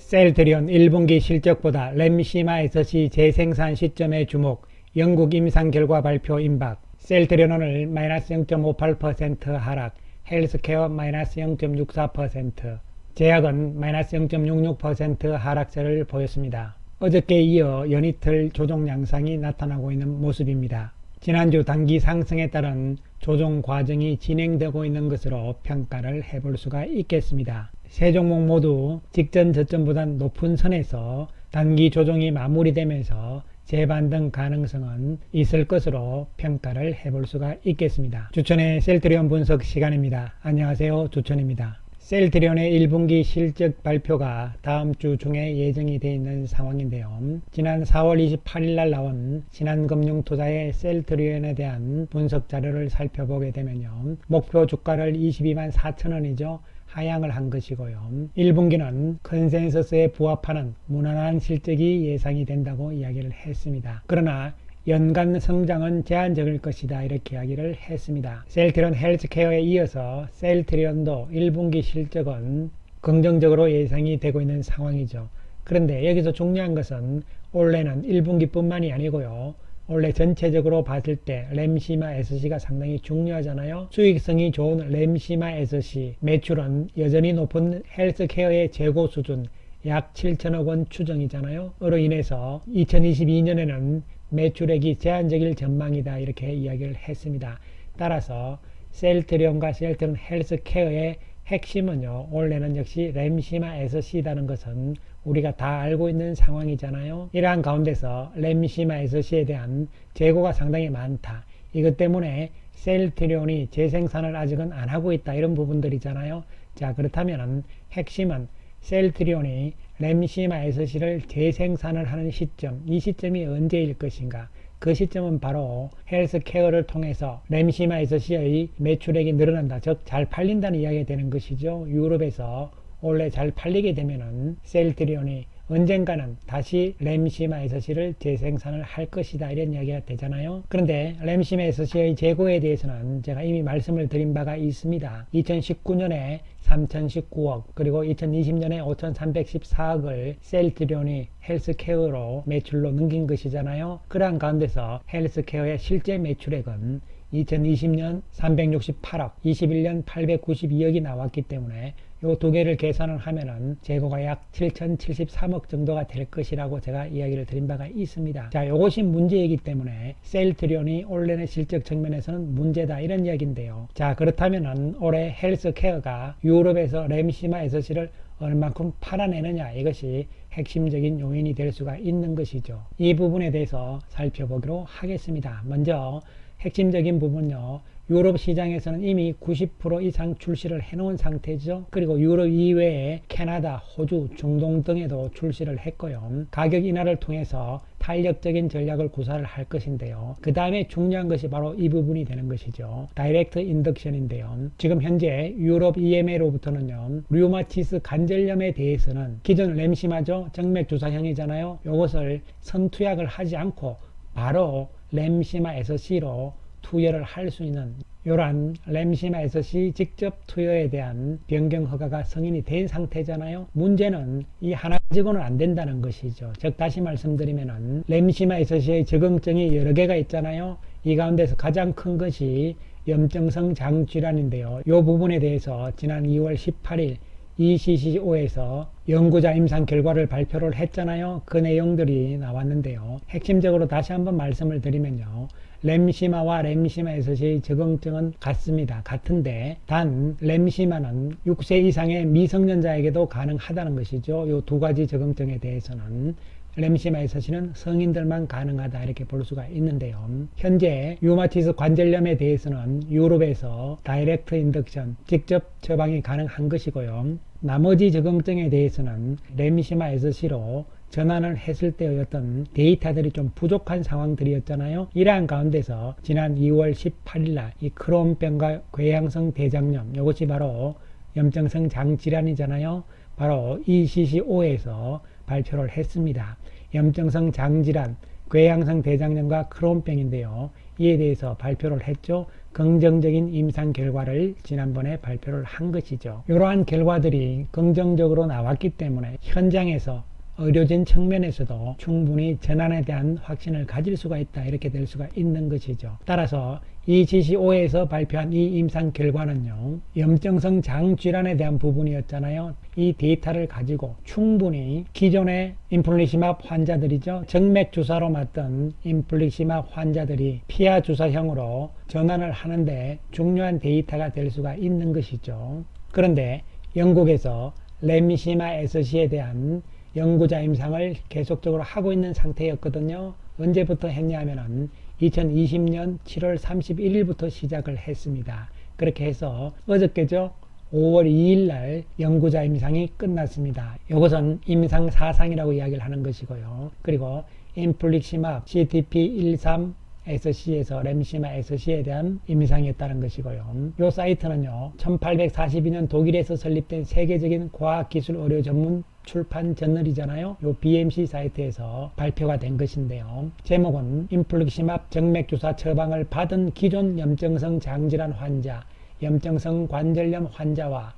셀트리온 1분기 실적보다 램시마 SC 재생산 시점에 주목, 영국 임상 결과 발표 임박. 셀트리온 오늘 마이너스 0.58% 하락, 헬스케어 마이너스 0.64%, 제약은 마이너스 0.66% 하락세를 보였습니다. 어저께 이어 연이틀 조정 양상이 나타나고 있는 모습입니다. 지난주 단기 상승에 따른 조정 과정이 진행되고 있는 것으로 평가를 해볼 수가 있겠습니다. 세 종목 모두 직전 저점보다 높은 선에서 단기 조정이 마무리되면서 재반등 가능성은 있을 것으로 평가를 해볼 수가 있겠습니다. 주천의 셀트리온 분석 시간입니다. 안녕하세요, 주천입니다. 셀트리온의 1분기 실적 발표가 다음 주 중에 예정이 되어 있는 상황인데요. 지난 4월 28일 날 나온 신한금융투자의 셀트리온에 대한 분석 자료를 살펴보게 되면요. 목표 주가를 22만 4천원이죠. 하향을 한 것이고요. 1분기는 컨센서스에 부합하는 무난한 실적이 예상이 된다고 이야기를 했습니다. 그러나 연간 성장은 제한적일 것이다, 이렇게 이야기를 했습니다. 셀트리온 헬스케어에 이어서 셀트리온도 1분기 실적은 긍정적으로 예상이 되고 있는 상황이죠. 그런데 여기서 중요한 것은 올해는 1분기 뿐만이 아니고요. 원래 전체적으로 봤을 때 램시마 SC가 상당히 중요하잖아요. 수익성이 좋은 램시마 SC 매출은 여전히 높은 헬스케어의 재고 수준 약 7천억 원 추정이잖아요. 으로 인해서 2022년에는 매출액이 제한적일 전망이다, 이렇게 이야기를 했습니다. 따라서 셀트리온과 셀트리온 헬스케어의 핵심은요, 원래는 역시 램시마 SC라는 것은 우리가 다 알고 있는 상황이잖아요. 이러한 가운데서 램시마 SC에 대한 재고가 상당히 많다. 이것 때문에 셀트리온이 재생산을 아직은 안 하고 있다, 이런 부분들이잖아요. 자, 그렇다면 핵심은 셀트리온이 램시마 SC를 재생산을 하는 시점, 이 시점이 언제일 것인가? 그 시점은 바로 헬스케어를 통해서 램시마 SC의 매출액이 늘어난다, 즉 잘 팔린다는 이야기가 되는 것이죠. 유럽에서 원래 잘 팔리게 되면은 셀트리온이 언젠가는 다시 램시마 SC를 재생산을 할 것이다, 이런 이야기가 되잖아요. 그런데 램시마 SC의 재고에 대해서는 제가 이미 말씀을 드린 바가 있습니다. 2019년에 3019억, 그리고 2020년에 5314억을 셀트리온이 헬스케어로 매출로 넘긴 것이잖아요. 그러한 가운데서 헬스케어의 실제 매출액은 2020년 368억, 21년 892억이 나왔기 때문에 이 두 개를 계산을 하면은 재고가 약 7073억 정도가 될 것이라고 제가 이야기를 드린 바가 있습니다. 자, 이것이 문제이기 때문에 셀트리온이 올해의 실적 측면에서는 문제다, 이런 이야기인데요. 자, 그렇다면은 올해 헬스케어가 유럽에서 램시마 SC를 얼만큼 팔아내느냐, 이것이 핵심적인 요인이 될 수가 있는 것이죠. 이 부분에 대해서 살펴보기로 하겠습니다. 먼저 핵심적인 부분요, 유럽 시장에서는 이미 90% 이상 출시를 해놓은 상태죠. 그리고 유럽 이외에 캐나다, 호주, 중동 등에도 출시를 했고요. 가격 인하를 통해서 탄력적인 전략을 구사를 할 것인데요. 그 다음에 중요한 것이 바로 이 부분이 되는 것이죠. 다이렉트 인덕션인데요. 지금 현재 유럽 EMA로부터는요, 류마티스 관절염에 대해서는 기존 램시마죠, 정맥주사형이잖아요. 이것을 선투약을 하지 않고 바로 램시마 SC로 투여를 할 수 있는 이러한 램시마 SC 직접 투여에 대한 변경 허가가 승인이 된 상태잖아요. 문제는 이 하나 가지고는 안 된다는 것이죠. 즉 다시 말씀드리면은 램시마 SC의 적응증이 여러 개가 있잖아요. 이 가운데서 가장 큰 것이 염증성 장질환인데요. 이 부분에 대해서 지난 2월 18일 ECCO에서 연구자 임상 결과를 발표를 했잖아요. 그 내용들이 나왔는데요. 핵심적으로 다시 한번 말씀을 드리면요, 램시마와 램시마 SC의 적응증은 같습니다. 같은데 단 램시마는 6세 이상의 미성년자에게도 가능하다는 것이죠. 이 두 가지 적응증에 대해서는 램시마 SC는 성인들만 가능하다, 이렇게 볼 수가 있는데요. 현재 류마티스 관절염에 대해서는 유럽에서 다이렉트 인덕션, 직접 처방이 가능한 것이고요. 나머지 적응증에 대해서는 램시마 SC로 전환을 했을 때의 어떤 데이터들이 좀 부족한 상황들이었잖아요. 이러한 가운데서 지난 2월 18일날 이 크론병과 궤양성 대장염, 이것이 바로 염증성 장질환이잖아요. 바로 ECCO에서 발표를 했습니다. 염증성 장질환, 궤양성 대장염과 크론병인데요. 이에 대해서 발표를 했죠. 긍정적인 임상 결과를 지난번에 발표를 한 것이죠. 이러한 결과들이 긍정적으로 나왔기 때문에 현장에서 의료진 측면에서도 충분히 전환에 대한 확신을 가질 수가 있다, 이렇게 될 수가 있는 것이죠. 따라서 이 GC5에서 발표한 이 임상 결과는요, 염증성 장질환에 대한 부분이었잖아요. 이 데이터를 가지고 충분히 기존의 인플리시맙 환자들이죠, 정맥 주사로 맞던 인플리시맙 환자들이 피하 주사형으로 전환을 하는데 중요한 데이터가 될 수가 있는 것이죠. 그런데 영국에서 렘시마 SC에 대한 연구자 임상을 계속적으로 하고 있는 상태였거든요. 언제부터 했냐 하면은 2020년 7월 31일부터 시작을 했습니다. 그렇게 해서 어저께죠, 5월 2일 날 연구자 임상이 끝났습니다. 이것은 임상 4상이라고 이야기를 하는 것이고요. 그리고 인플릭시맙 CTP13 SC에서 렘시마 SC에 대한 임상이었다는 것이고요. 이 사이트는요, 1842년 독일에서 설립된 세계적인 과학기술 의료 전문 출판 저널이잖아요. 요 BMC 사이트에서 발표가 된 것인데요. 제목은 인플릭시맙 정맥주사 처방을 받은 기존 염증성 장질환 환자, 염증성 관절염 환자와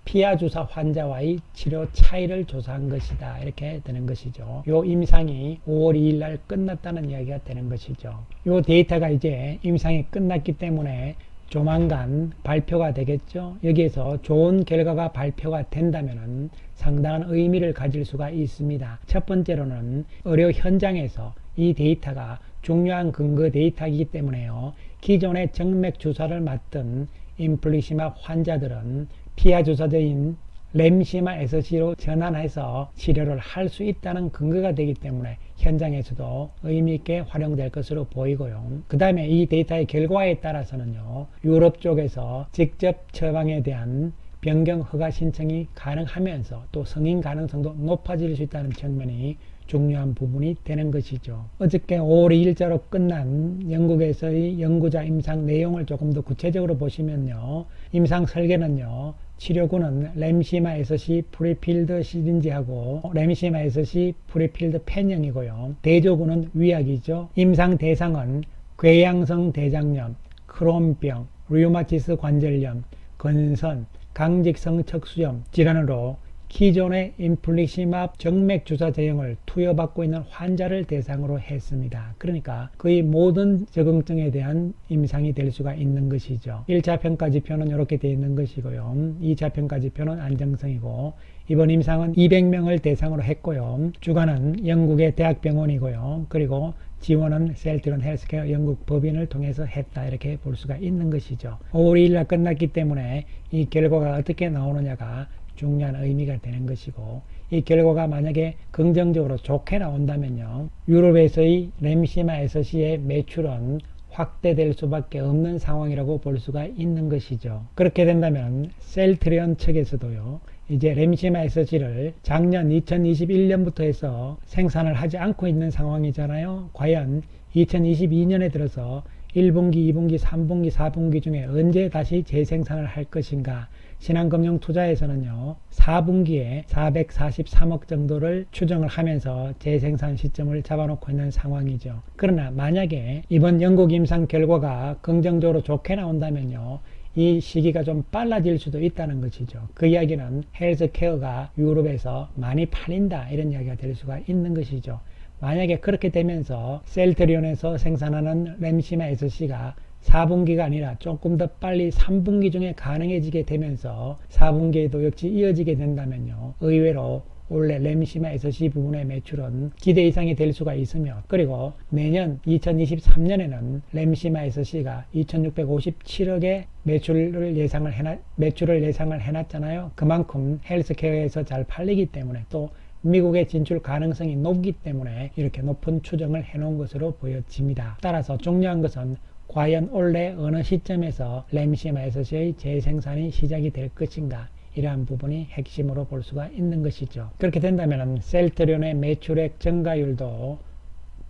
피하주사 환자와의 치료 차이를 조사한 것이다, 이렇게 되는 것이죠. 요 임상이 5월 2일 날 끝났다는 이야기가 되는 것이죠. 요 데이터가 이제 임상이 끝났기 때문에 조만간 발표가 되겠죠. 여기에서 좋은 결과가 발표가 된다면 상당한 의미를 가질 수가 있습니다. 첫 번째로는 의료 현장에서 이 데이터가 중요한 근거 데이터이기 때문에요, 기존의 정맥 주사를 맞던 인플리시맙 환자들은 피하 주사제인 렘시마 SC로 전환해서 치료를 할 수 있다는 근거가 되기 때문에 현장에서도 의미있게 활용될 것으로 보이고요. 그 다음에 이 데이터의 결과에 따라서는요, 유럽 쪽에서 직접 처방에 대한 변경 허가 신청이 가능하면서 또 승인 가능성도 높아질 수 있다는 측면이 중요한 부분이 되는 것이죠. 어저께 5월 2일자로 끝난 영국에서의 연구자 임상 내용을 조금 더 구체적으로 보시면요, 임상 설계는요, 치료구는 렘시마 SC 프리필드 시린지하고 렘시마 SC 프리필드 펜형이고요. 대조구는 위약이죠. 임상 대상은 궤양성 대장염, 크론병, 류마티스 관절염, 건선, 강직성 척수염 질환으로 기존의 인플릭시맙 정맥 주사 제형을 투여받고 있는 환자를 대상으로 했습니다. 그러니까 거의 모든 적응증에 대한 임상이 될 수가 있는 것이죠. 1차 평가 지표는 이렇게 되어 있는 것이고요. 2차 평가 지표는 안정성이고, 이번 임상은 200명을 대상으로 했고요. 주관은 영국의 대학병원이고요. 그리고 지원은 셀트리온 헬스케어 영국 법인을 통해서 했다, 이렇게 볼 수가 있는 것이죠. 5월 2일 날 끝났기 때문에 이 결과가 어떻게 나오느냐가 중요한 의미가 되는 것이고, 이 결과가 만약에 긍정적으로 좋게 나온다면요, 유럽에서의 렘시마 SC의 매출은 확대될 수밖에 없는 상황이라고 볼 수가 있는 것이죠. 그렇게 된다면 셀트리온 측에서도요, 이제 렘시마 SC를 작년 2021년부터 해서 생산을 하지 않고 있는 상황이잖아요. 과연 2022년에 들어서 1분기, 2분기, 3분기, 4분기 중에 언제 다시 재생산을 할 것인가. 신한금융투자에서는요, 4분기에 443억 정도를 추정을 하면서 재생산 시점을 잡아놓고 있는 상황이죠. 그러나 만약에 이번 영국 임상 결과가 긍정적으로 좋게 나온다면요, 이 시기가 좀 빨라질 수도 있다는 것이죠. 그 이야기는 헬스케어가 유럽에서 많이 팔린다, 이런 이야기가 될 수가 있는 것이죠. 만약에 그렇게 되면서 셀트리온에서 생산하는 렘시마 SC가 4분기가 아니라 조금 더 빨리 3분기 중에 가능해지게 되면서 4분기에도 역시 이어지게 된다면요, 의외로 원래 렘시마 SC 부분의 매출은 기대 이상이 될 수가 있으며, 그리고 내년 2023년에는 렘시마 SC가 2657억의 매출을 예상을 해놨잖아요. 그만큼 헬스케어에서 잘 팔리기 때문에, 또 미국의 진출 가능성이 높기 때문에 이렇게 높은 추정을 해놓은 것으로 보여집니다. 따라서 중요한 것은 과연 올해 어느 시점에서 렘시마 SC의 재생산이 시작이 될 것인가, 이러한 부분이 핵심으로 볼 수가 있는 것이죠. 그렇게 된다면 셀트리온의 매출액 증가율도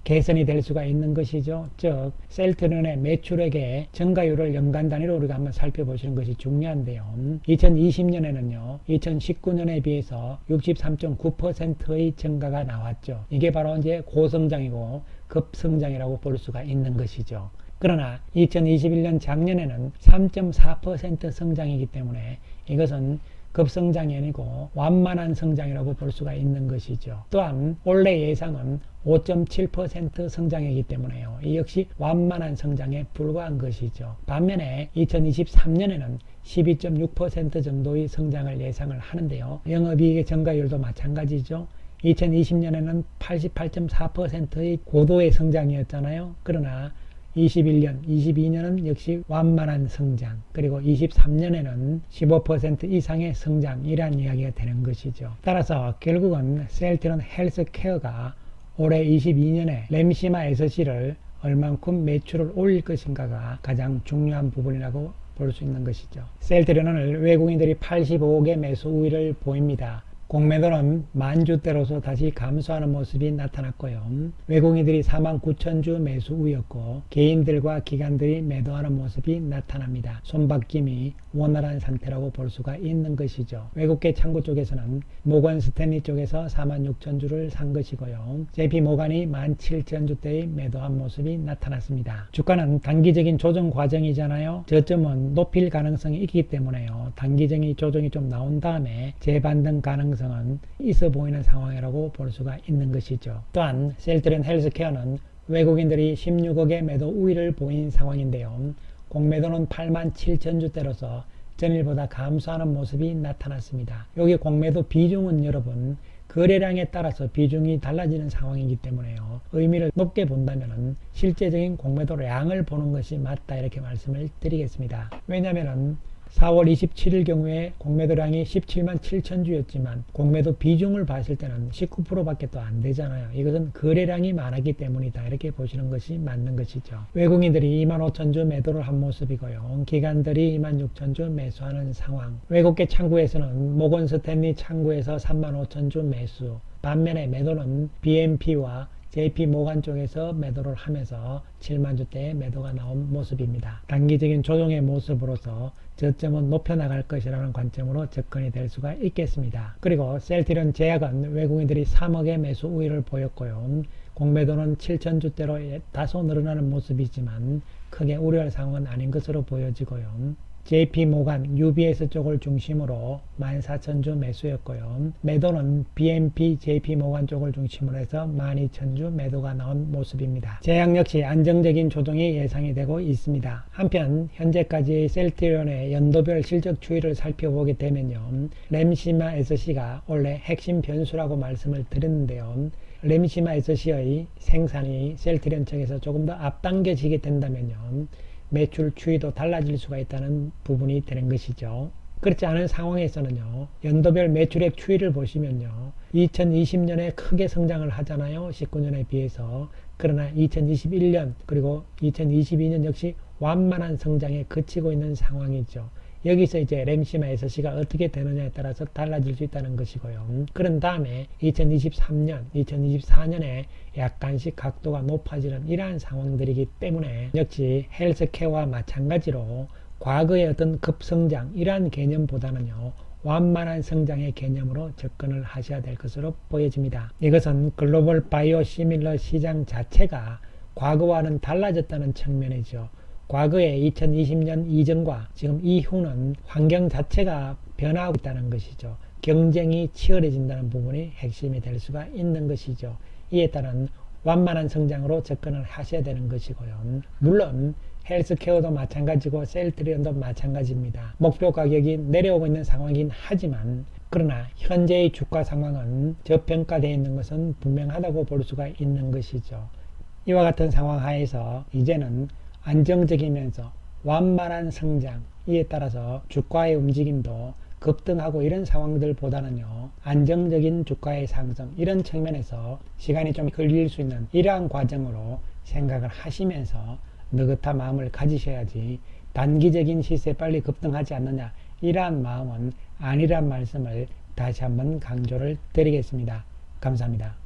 개선이 될 수가 있는 것이죠. 즉 셀트리온의 매출액의 증가율을 연간 단위로 우리가 한번 살펴보시는 것이 중요한데요. 2020년에는요 2019년에 비해서 63.9%의 증가가 나왔죠. 이게 바로 이제 고성장이고 급성장이라고 볼 수가 있는 것이죠. 그러나 2021년 작년에는 3.4% 성장이기 때문에 이것은 급성장이 아니고 완만한 성장이라고 볼 수가 있는 것이죠. 또한 올해 예상은 5.7% 성장이기 때문에요. 이 역시 완만한 성장에 불과한 것이죠. 반면에 2023년에는 12.6% 정도의 성장을 예상을 하는데요. 영업이익의 증가율도 마찬가지죠. 2020년에는 88.4%의 고도의 성장이었잖아요. 그러나 21년, 22년은 역시 완만한 성장, 그리고 23년에는 15% 이상의 성장이란 이야기가 되는 것이죠. 따라서 결국은 셀트리온 헬스케어가 올해 22년에 램시마 SC를 얼만큼 매출을 올릴 것인가가 가장 중요한 부분이라고 볼 수 있는 것이죠. 셀트리온은 외국인들이 85억의 매수 우위를 보입니다. 공매도는 만주대로서 다시 감소하는 모습이 나타났고요. 외국인들이 49,000주 매수 우였고 개인들과 기관들이 매도하는 모습이 나타납니다. 손바뀜이 원활한 상태라고 볼 수가 있는 것이죠. 외국계 창구 쪽에서는 모건 스탠리 쪽에서 46,000주를 산 것이고요. JP 모간이 17,000주대의 매도한 모습이 나타났습니다. 주가는 단기적인 조정 과정이잖아요. 저점은 높일 가능성이 있기 때문에요. 단기적인 조정이 좀 나온 다음에 재반등 가능성은 있어 보이는 상황이라고 볼 수가 있는 것이죠. 또한 셀트리온 헬스케어는 외국인들이 16억의 매도 우위를 보인 상황인데요. 공매도는 87,000주대로서 전일보다 감소하는 모습이 나타났습니다. 여기 공매도 비중은 여러분 거래량에 따라서 비중이 달라지는 상황이기 때문에요. 의미를 높게 본다면 실제적인 공매도량을 보는 것이 맞다 이렇게 말씀을 드리겠습니다. 왜냐하면 4월 27일 경우에 공매도량이 17만 7천주였지만 공매도 비중을 봤을 때는 19%밖에 또 안 되잖아요. 이것은 거래량이 많았기 때문이다 이렇게 보시는 것이 맞는 것이죠. 외국인들이 2만 5천주 매도를 한 모습이고요. 기관들이 2만 6천주 매수하는 상황. 외국계 창구에서는 모건 스탠리 창구에서 3만 5천주 매수. 반면에 매도는 BNP와 JP 모간 쪽에서 매도를 하면서 7만 주대의 매도가 나온 모습입니다. 단기적인 조정의 모습으로서 저점은 높여나갈 것이라는 관점으로 접근이 될 수가 있겠습니다. 그리고 셀트리온 제약은 외국인들이 3억의 매수 우위를 보였고요. 공매도는 7,000주대로 다소 늘어나는 모습이지만 크게 우려할 상황은 아닌 것으로 보여지고요. JP 모간, UBS 쪽을 중심으로 14,000주 매수였고요. 매도는 BNP, JP 모간 쪽을 중심으로 해서 12,000주 매도가 나온 모습입니다. 제약 역시 안정적인 조정이 예상이 되고 있습니다. 한편 현재까지의 셀트리온의 연도별 실적 추이를 살펴보게 되면요. 램시마 SC가 원래 핵심 변수라고 말씀을 드렸는데요. 램시마 SC의 생산이 셀트리온 측에서 조금 더 앞당겨지게 된다면요. 매출 추이도 달라질 수가 있다는 부분이 되는 것이죠. 그렇지 않은 상황에서는요. 연도별 매출액 추이를 보시면요. 2020년에 크게 성장을 하잖아요. 19년에 비해서. 그러나 2021년 그리고 2022년 역시 완만한 성장에 그치고 있는 상황이죠. 여기서 이제 램시마 SC가 어떻게 되느냐에 따라서 달라질 수 있다는 것이고요. 그런 다음에 2023년, 2024년에 약간씩 각도가 높아지는 이러한 상황들이기 때문에 역시 헬스케어와 마찬가지로 과거의 어떤 급성장 이러한 개념보다는요. 완만한 성장의 개념으로 접근을 하셔야 될 것으로 보여집니다. 이것은 글로벌 바이오시밀러 시장 자체가 과거와는 달라졌다는 측면이죠. 과거에 2020년 이전과 지금 이후는 환경 자체가 변화하고 있다는 것이죠. 경쟁이 치열해진다는 부분이 핵심이 될 수가 있는 것이죠. 이에 따른 완만한 성장으로 접근을 하셔야 되는 것이고요. 물론 헬스케어도 마찬가지고 셀트리온도 마찬가지입니다. 목표 가격이 내려오고 있는 상황이긴 하지만 그러나 현재의 주가 상황은 저평가되어 있는 것은 분명하다고 볼 수가 있는 것이죠. 이와 같은 상황 하에서 이제는 안정적이면서 완만한 성장, 이에 따라서 주가의 움직임도 급등하고 이런 상황들보다는요, 안정적인 주가의 상승, 이런 측면에서 시간이 좀 걸릴 수 있는 이러한 과정으로 생각을 하시면서 느긋한 마음을 가지셔야지 단기적인 시세 빨리 급등하지 않느냐, 이러한 마음은 아니란 말씀을 다시 한번 강조를 드리겠습니다. 감사합니다.